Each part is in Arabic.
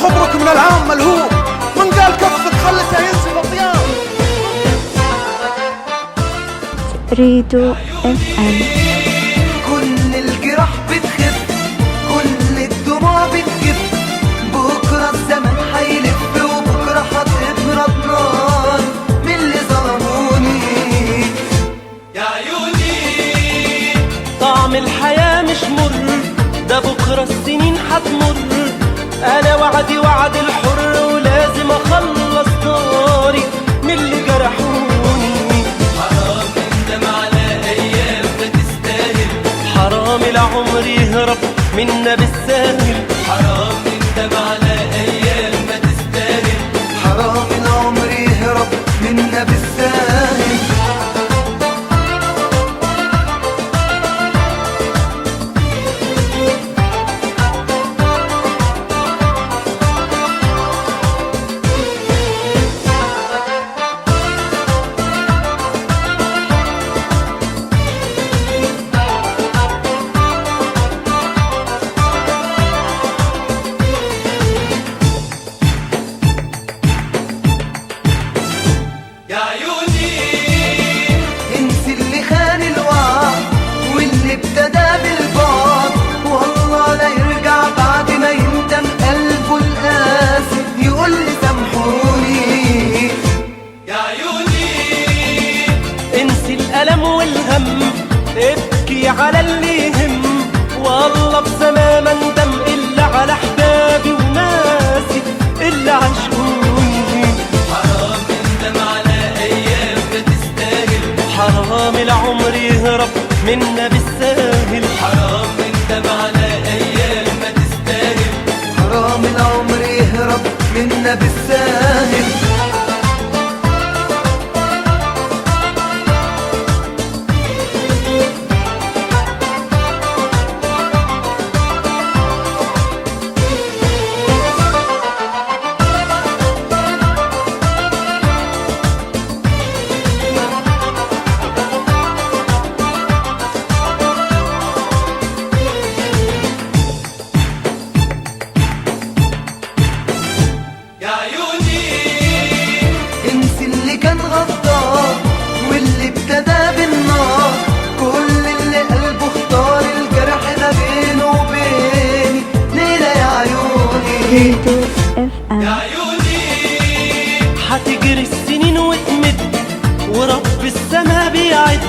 خبرك من العام ملهوب، من قال كفك خلته ينزل الضيام. ريدو اف ام. كل الجراح بتخف، كل الدموع بتجف، بكرة الزمن حيلف وبكرة هتبرد نار من اللي ظلموني. يا عيوني طعم الحياة مش مر، ده بكرة السنين هتمر، أنا وعدي وعد الحر ولازم أخلص ناري من اللي جرحوني. حرام ندم على أيام ما تستاهل، حرام العمر يهرب منا بالساهل. حرام ندم على أيام ما تستاهل، حرام العمر يهرب منا بالساهل. يا عيوني انسي اللي خان الوعد واللي ابتدى بالبعد، والله لا يرجع بعد ما يندم قلبه القاسي يقول لي سامحوني. يا عيوني انسي الألم والهم، ابكي على اللي يهم، والله بزمان ما اندم إلا على أحبابي وناسي اللي عاشقوني. حرام ندم على أيام ما تستاهل، حرام العمر يهرب منا بالساهل. حرام ندم على أيام ما تستاهل، حرام العمر يهرب منا بالساهل. يا عيوني انسي اللي كان غدار واللي ابتدى بالنار، كل اللي قلبه اختار الجرح ده بينه وبيني ليلة. يا عيوني ريدو اف يا ام. عيوني هتجري السنين وتمد ورب السما بيعد،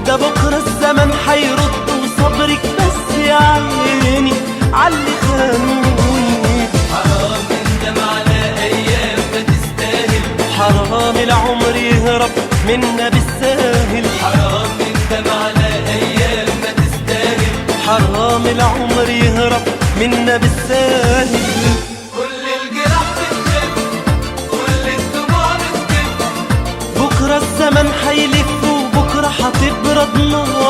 ده بكرة الزمن هيرد وصبرك بس يا عيني عاللي خانوني. حرام ندم على أيام ما تستاهل، حرام العمر يهرب منا بالساهل. حرام ندم على أيام ما تستاهل، حرام العمر يهرب منا بالساهل. كل الجراح بتخف، كل الدموع بتجف، بكرة الزمن هيلف وبكرة هتبرد نار